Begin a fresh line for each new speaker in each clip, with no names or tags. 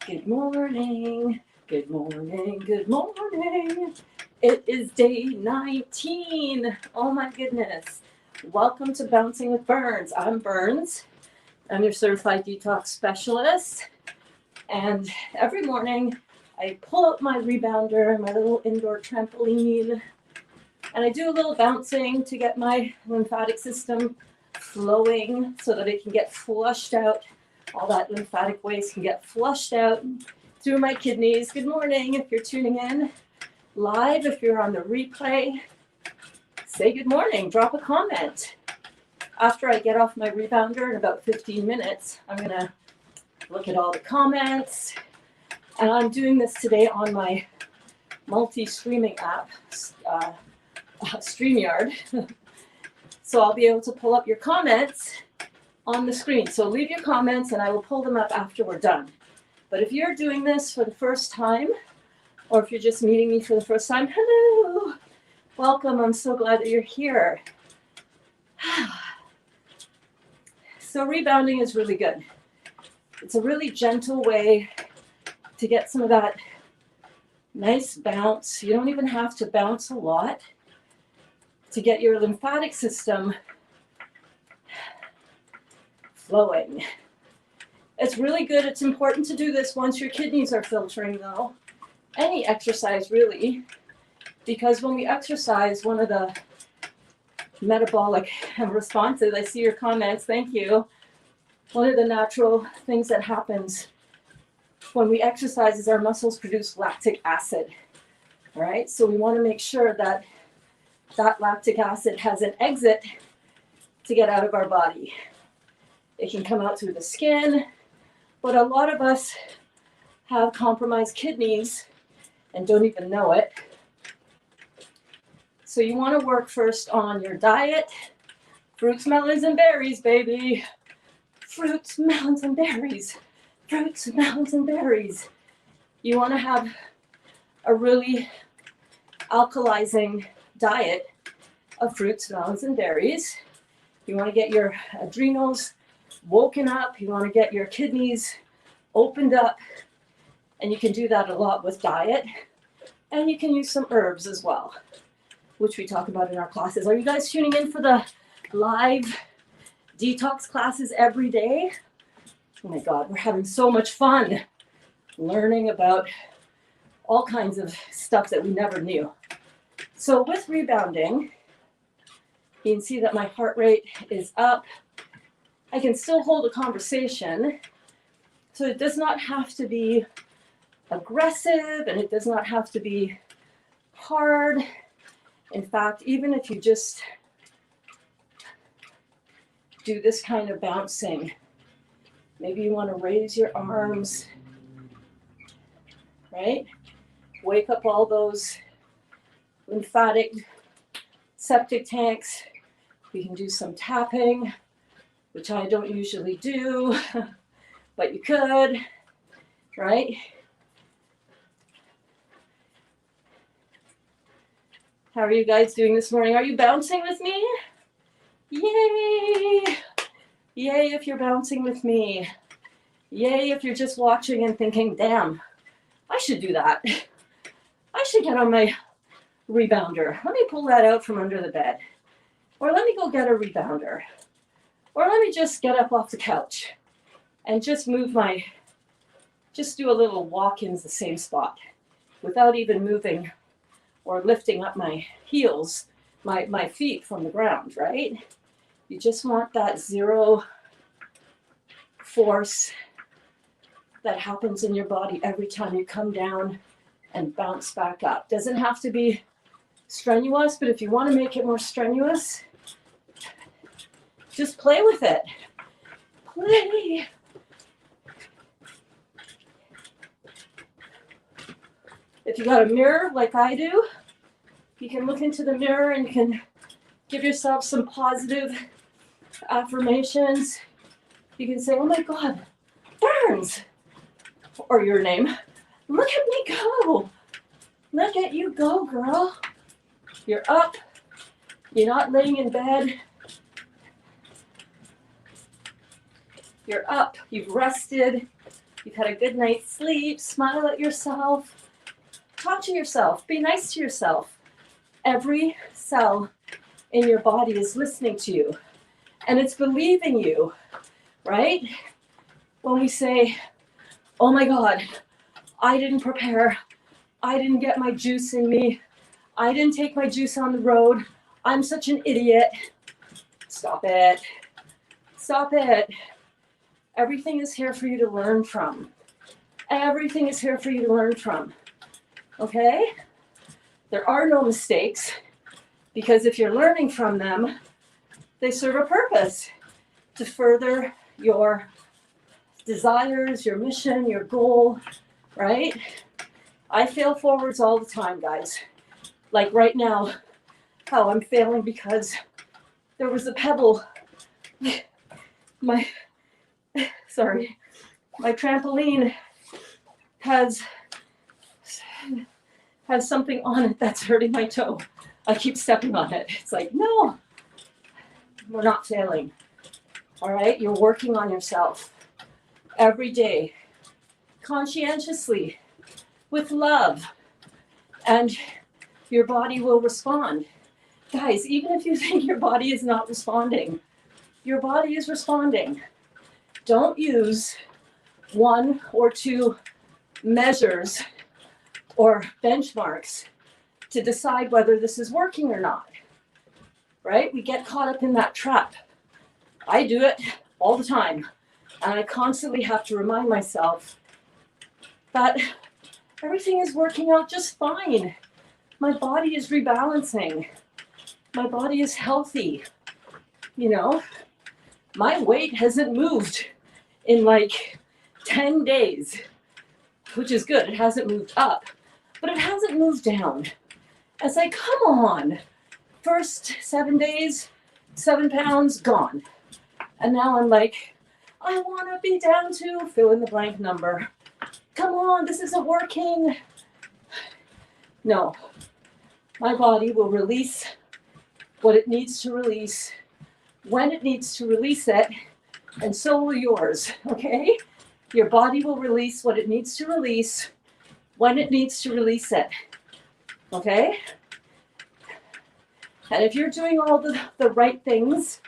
Good morning, good morning, good morning. It is day 19. Oh my goodness. Welcome to Bouncing with Berns. I'm Berns. I'm your certified detox specialist. And every morning I pull out my rebounder, my little indoor trampoline, and I do a little bouncing to get my lymphatic system flowing so that it can get flushed out. All that lymphatic waste can get flushed out through my kidneys. Good morning if you're tuning in live. If you're on the replay, say good morning, drop a comment. After I get off my rebounder in about 15 minutes, I'm going to look at all the comments. And I'm doing this today on my multi-streaming app, StreamYard. So I'll be able to pull up your comments on the screen. So leave your comments and I will pull them up after we're done. But if you're doing this for the first time, or if you're just meeting me for the first time, hello, welcome. I'm so glad that you're here. So rebounding is really good. It's a really gentle way to get some of that nice bounce. You don't even have to bounce a lot to get your lymphatic system flowing. It's really good. It's important to do this once your kidneys are filtering, though. Any exercise, really, because when we exercise, one of the metabolic responses, I see your comments, thank you. One of the natural things that happens when we exercise is our muscles produce lactic acid. All right, so we want to make sure that that lactic acid has an exit to get out of our body. It can come out through the skin, but a lot of us have compromised kidneys and don't even know it. So you want to work first on your diet. Fruits, melons, and berries, baby. Fruits, melons, and berries. Fruits, melons, and berries. You want to have a really alkalizing diet of fruits, melons, and berries. You want to get your adrenals woken up. You want to get your kidneys opened up. And you can do that a lot with diet. And you can use some herbs as well, which we talk about in our classes. Are you guys tuning in for the live detox classes every day? Oh my God, we're having so much fun learning about all kinds of stuff that we never knew. So with rebounding, you can see that my heart rate is up. I can still hold a conversation. So it does not have to be aggressive and it does not have to be hard. In fact, even if you just do this kind of bouncing, maybe you want to raise your arms, right? Wake up all those lymphatic septic tanks. We can do some tapping, which I don't usually do, but you could, right? How are you guys doing this morning? Are you bouncing with me? Yay! Yay if you're bouncing with me. Yay if you're just watching and thinking, damn, I should do that. I should get on my rebounder. Let me pull that out from under the bed. Or let me go get a rebounder. Or let me just get up off the couch and just move just do a little walk-ins the same spot without even moving or lifting up my heels, my feet from the ground, right? You just want that zero force that happens in your body every time you come down and bounce back up. Doesn't have to be strenuous, but if you want to make it more strenuous, just play with it. Play. If you got a mirror like I do, you can look into the mirror and you can give yourself some positive affirmations. You can say, oh my God, Berns, or your name. Look at me go. Look at you go, girl. You're up. You're not laying in bed. You're up. You've rested. you've had a good night's sleep, smile at yourself, talk to yourself, be nice to yourself. Every cell in your body is listening to you, and it's believing you, right? When we say, oh my God, I didn't prepare, I didn't get my juice in me, I didn't take my juice on the road, I'm such an idiot. Stop it. Stop it. Everything is here for you to learn from. Everything is here for you to learn from. Okay? There are no mistakes, because if you're learning from them, they serve a purpose to further your desires, your mission, your goal, right? I fail forwards all the time, guys. Like right now, how I'm failing because there was a pebble. My trampoline has something on it that's hurting my toe. I keep stepping on it. It's like, no, we're not failing. All right, you're working on yourself every day, conscientiously, with love, and your body will respond. Guys, even if you think your body is not responding, your body is responding. Don't use 1 or 2 measures or benchmarks to decide whether this is working or not, right? We get caught up in that trap. I do it all the time, and I constantly have to remind myself that everything is working out just fine. My body is rebalancing. My body is healthy. You know, my weight hasn't moved in like 10 days, which is good. It hasn't moved up, but it hasn't moved down. It's like, come on. First 7 days, 7 pounds gone. And now I'm like, I want to be down to fill in the blank number. Come on, this isn't working. No, my body will release what it needs to release when it needs to release it, and so will yours, okay? Your body will release what it needs to release when it needs to release it, okay? And if you're doing all the right things,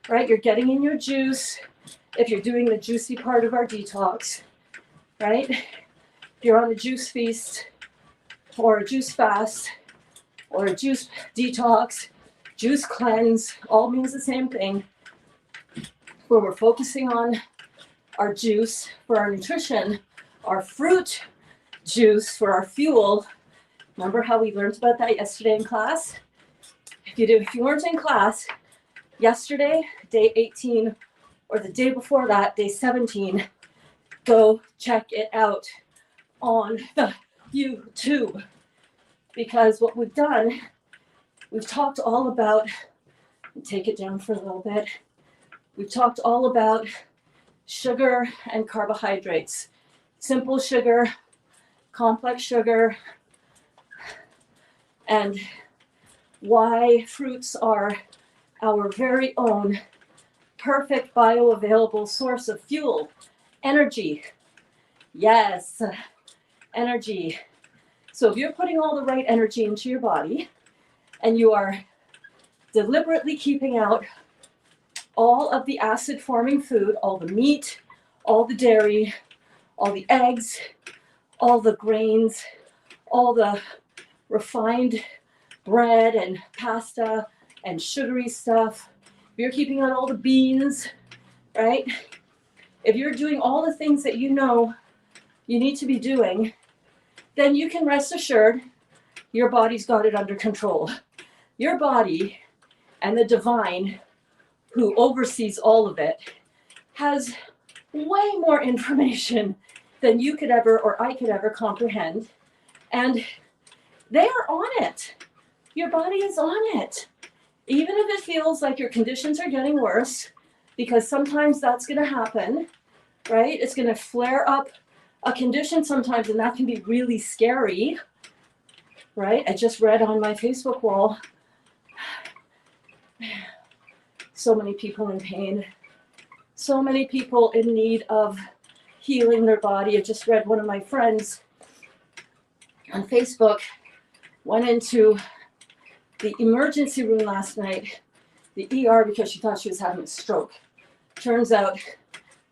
right, you're getting in your juice, if you're doing the juicy part of our detox, right? If you're on a juice feast or a juice fast or a juice detox, juice cleanse, all means the same thing, where we're focusing on our juice for our nutrition, our fruit juice for our fuel. Remember how we learned about that yesterday in class? If you weren't in class, yesterday, day 18, or the day before that, day 17, go check it out on the YouTube. Because what we've done, we've talked all about, take it down for a little bit, we've talked all about sugar and carbohydrates. Simple sugar, complex sugar, and why fruits are our very own perfect bioavailable source of fuel, energy. Yes, energy. So if you're putting all the right energy into your body and you are deliberately keeping out all of the acid forming food, all the meat, all the dairy, all the eggs, all the grains, all the refined bread and pasta and sugary stuff, if you're keeping out all the beans, right? If you're doing all the things that you know you need to be doing, then you can rest assured your body's got it under control. Your body and the divine who oversees all of it has way more information than you could ever or I could ever comprehend. And they are on it. Your body is on it. Even if it feels like your conditions are getting worse, because sometimes that's going to happen, right? It's going to flare up a condition sometimes, and that can be really scary, right? I just read on my Facebook wall, so many people in pain, so many people in need of healing their body. I just read one of my friends on Facebook went into the emergency room last night, the ER, because she thought she was having a stroke. Turns out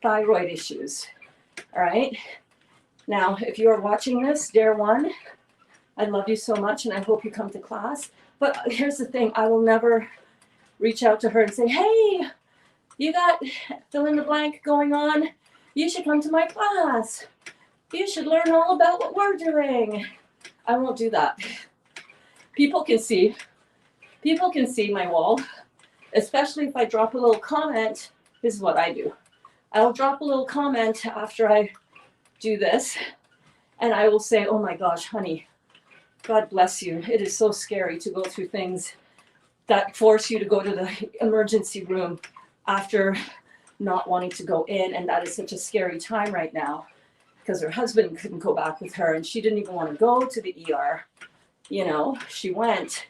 thyroid issues. All right. Now, if you are watching this, Dare One, I love you so much and I hope you come to class. But here's the thing, I will never reach out to her and say, hey, you got fill in the blank going on. You should come to my class. You should learn all about what we're doing. I won't do that. People can see my wall, especially if I drop a little comment. This is what I do. I'll drop a little comment after I do this, and I will say, oh my gosh, honey, God bless you. It is so scary to go through things that force you to go to the emergency room after not wanting to go in, and that is such a scary time right now because her husband couldn't go back with her and she didn't even want to go to the ER. You know, she went.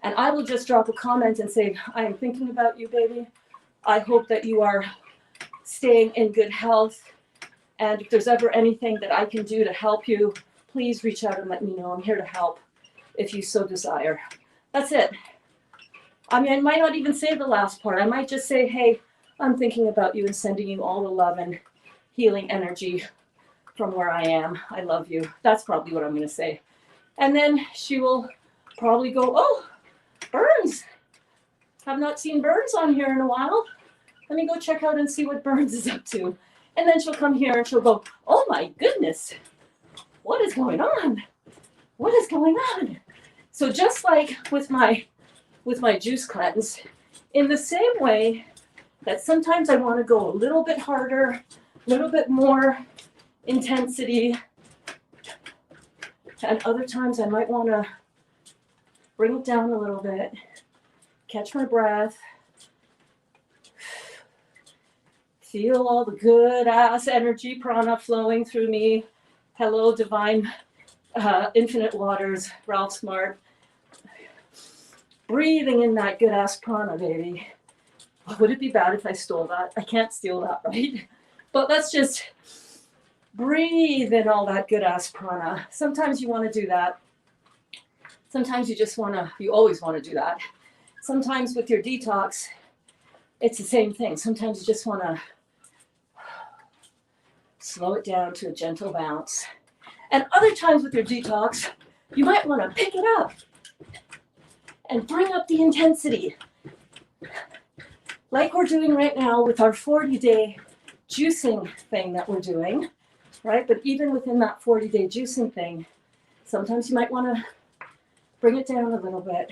And I will just drop a comment and say, I am thinking about you, baby. I hope that you are staying in good health. And if there's ever anything that I can do to help you, please reach out and let me know. I'm here to help if you so desire. That's it. I mean, I might not even say the last part. I might just say, hey, I'm thinking about you and sending you all the love and healing energy from where I am. I love you. That's probably what I'm going to say. And then she will probably go, oh, Berns. Have not seen Berns on here in a while. Let me go check out and see what Berns is up to. And then she'll come here and she'll go, oh my goodness, what is going on? What is going on? So just like with my juice cleanse, in the same way that sometimes I want to go a little bit harder, a little bit more intensity, and other times I might want to bring it down a little bit, catch my breath, feel all the good ass energy prana flowing through me. Hello, divine infinite waters, Ralph Smart. Breathing in that good ass prana, baby. Would it be bad if I stole that? I can't steal that, right? But let's just breathe in all that good ass prana. Sometimes you want to do that. Sometimes you always want to do that. Sometimes with your detox, it's the same thing. Sometimes you just want to slow it down to a gentle bounce. And other times with your detox, you might want to pick it up and bring up the intensity. Like we're doing right now with our 40-day juicing thing that we're doing, right? But even within that 40-day juicing thing, sometimes you might want to bring it down a little bit.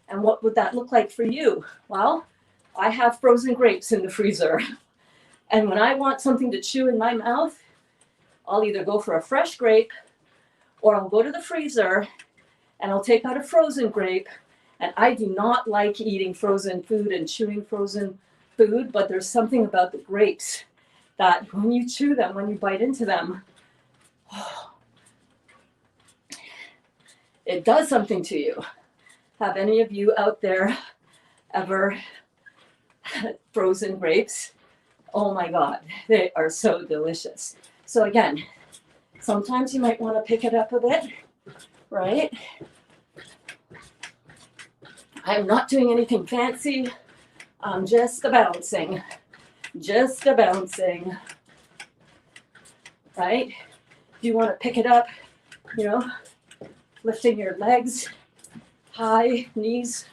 And what would that look like for you? Well, I have frozen grapes in the freezer. And when I want something to chew in my mouth, I'll either go for a fresh grape or I'll go to the freezer and I'll take out a frozen grape. And I do not like eating frozen food and chewing frozen food, but there's something about the grapes that when you chew them, when you bite into them, it does something to you. Have any of you out there ever had frozen grapes? Oh my God, they are so delicious. So again, sometimes you might want to pick it up a bit, right? I'm not doing anything fancy. I'm just a bouncing, right? If you want to pick it up, you know, lifting your legs high, knees.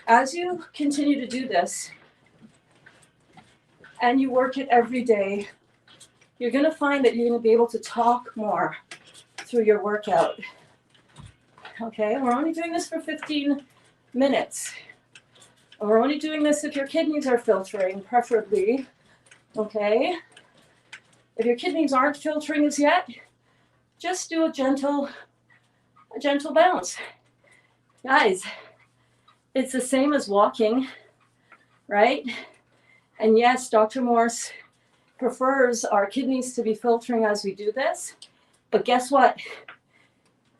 As you continue to do this, and you work it every day, you're going to find that you're going to be able to talk more through your workout. Okay, we're only doing this for 15 minutes. And we're only doing this if your kidneys are filtering, preferably. Okay? If your kidneys aren't filtering as yet, just do a gentle bounce. Guys, it's the same as walking, right? And yes, Dr. Morse prefers our kidneys to be filtering as we do this. But guess what?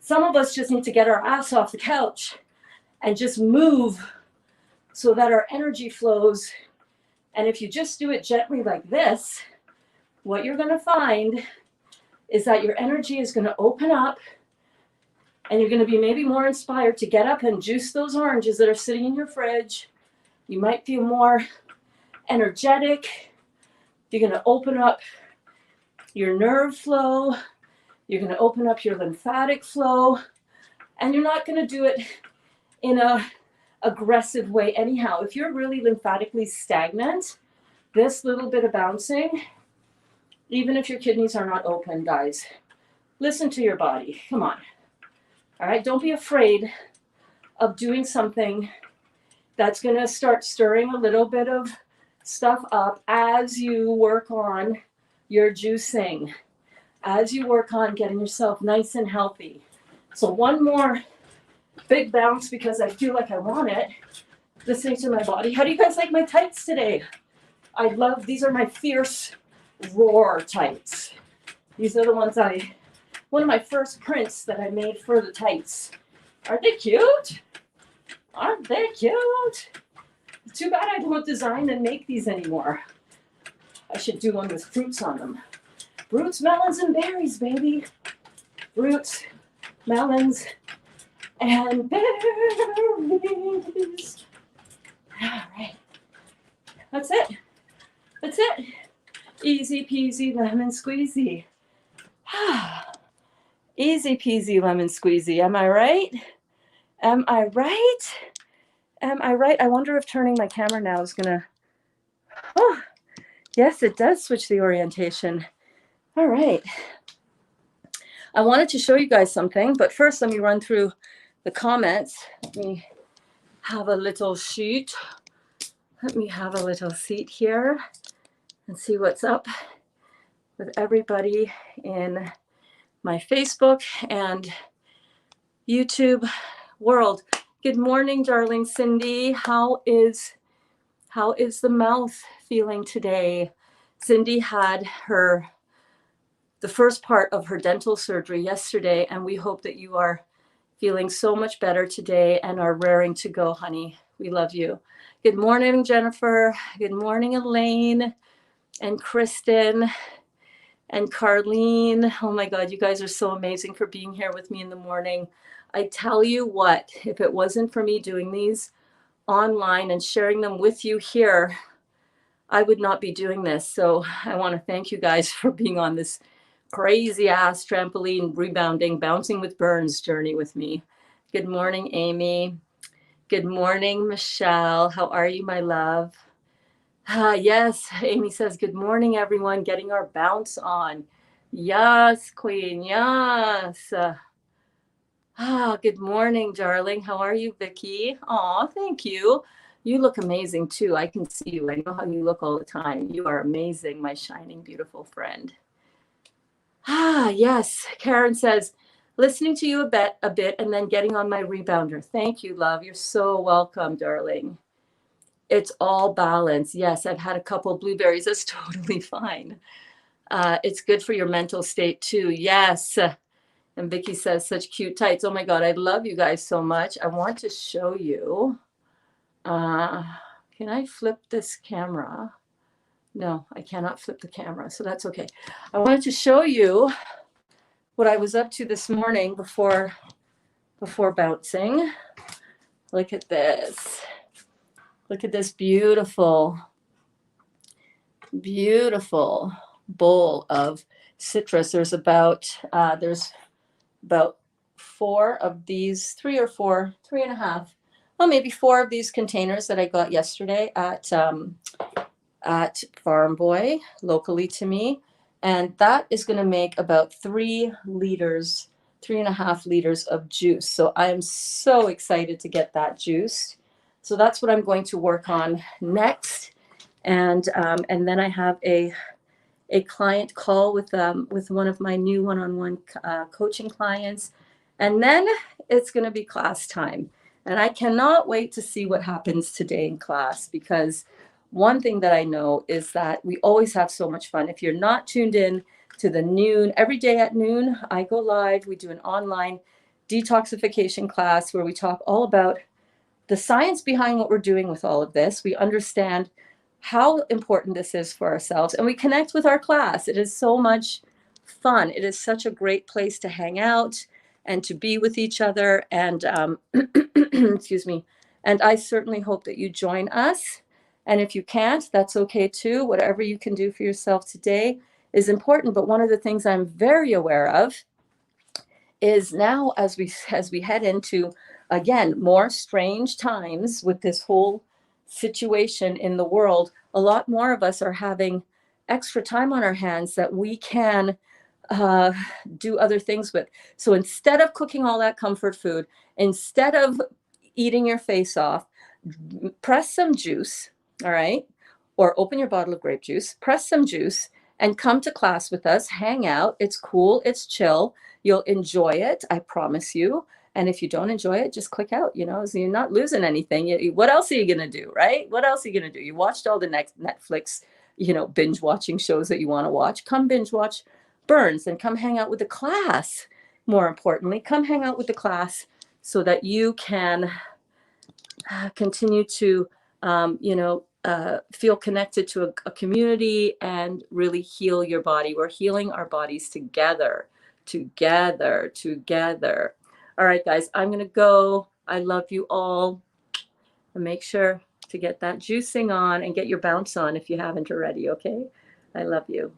Some of us just need to get our ass off the couch and just move so that our energy flows. And if you just do it gently like this, what you're going to find is that your energy is going to open up, and you're going to be maybe more inspired to get up and juice those oranges that are sitting in your fridge. You might feel more energetic. You're going to open up your nerve flow. You're going to open up your lymphatic flow. And you're not going to do it in a aggressive way anyhow. If you're really lymphatically stagnant, this little bit of bouncing, even if your kidneys are not open, guys, listen to your body. Come on. All right, don't be afraid of doing something that's going to start stirring a little bit of stuff up as you work on your juicing, as you work on getting yourself nice and healthy. So one more big bounce because I feel like I want it, listening to my body. How do you guys like my tights today? I love, these are my fierce roar tights. These are the ones one of my first prints that I made for the tights. Aren't they cute? Aren't they cute? Too bad I don't design and make these anymore. I should do one with fruits on them. Fruits, melons, and berries, baby. Fruits, melons, and berries. All right. That's it. That's it. Easy peasy lemon squeezy. Easy peasy lemon squeezy. Am I right? Am I right? Am I right? I wonder if turning my camera now is gonna, oh, yes, it does switch the orientation. All right. I wanted to show you guys something, but first let me run through the comments. Let me have a little sheet. Let me have a little seat here and see what's up with everybody in my Facebook and YouTube world. Good morning, darling Cindy. How is the mouth feeling today? Cindy had the first part of her dental surgery yesterday, and we hope that you are feeling so much better today and are raring to go, honey. We love you. Good morning, Jennifer. Good morning, Elaine and Kristen and Carlene. Oh my God, you guys are so amazing for being here with me in the morning. I tell you what, if it wasn't for me doing these online and sharing them with you here, I would not be doing this. So I want to thank you guys for being on this crazy ass trampoline rebounding, bouncing with Berns journey with me. Good morning, Amy. Good morning, Michelle. How are you, my love? Yes, Amy says, good morning, everyone. Getting our bounce on. Yes, queen. Yes. Good morning, darling. How are you, Vicky? Aw, thank you. You look amazing, too. I can see you. I know how you look all the time. You are amazing, my shining, beautiful friend. Yes. Karen says, listening to you a bit and then getting on my rebounder. Thank you, love. You're so welcome, darling. It's all balance. Yes, I've had a couple of blueberries. That's totally fine. It's good for your mental state, too. Yes. And Vicky says, such cute tights. Oh, my God. I love you guys so much. I want to show you. Can I flip this camera? No, I cannot flip the camera, so that's okay. I wanted to show you what I was up to this morning before bouncing. Look at this. Look at this beautiful, beautiful bowl of citrus. There's about four of these, three and a half, well, maybe four of these containers that I got yesterday at Farm Boy, locally to me. And that is going to make about 3.5 liters of juice. So I am so excited to get that juiced. So that's what I'm going to work on next. And then I have a client call with one of my new one-on-one coaching clients. And then it's going to be class time. And I cannot wait to see what happens today in class, because one thing that I know is that we always have so much fun. If you're not tuned in to the noon, every day at noon, I go live. We do an online detoxification class where we talk all about the science behind what we're doing with all of this. We understand how important this is for ourselves, and we connect with our class. It is so much fun. It is such a great place to hang out and to be with each other. And excuse me. And I certainly hope that you join us. And if you can't, that's okay too. Whatever you can do for yourself today is important. But one of the things I'm very aware of is now, as we head into, again, more strange times with this whole situation in the world, a lot more of us are having extra time on our hands that we can uh, do other things with. So instead of cooking all that comfort food, instead of eating your face off, press some juice, all right? Or open your bottle of grape juice, press some juice, and come to class with us, hang out. It's cool, it's chill. You'll enjoy it, I promise you. And if you don't enjoy it, just click out, so you're not losing anything. What else are you going to do, right? What else are you going to do? You watched all the next Netflix, binge watching shows that you want to watch. Come binge watch Berns and come hang out with the class. More importantly, come hang out with the class so that you can continue to, feel connected to a community and really heal your body. We're healing our bodies together. All right, guys, I'm going to go. I love you all. And make sure to get that juicing on and get your bounce on if you haven't already, okay? I love you.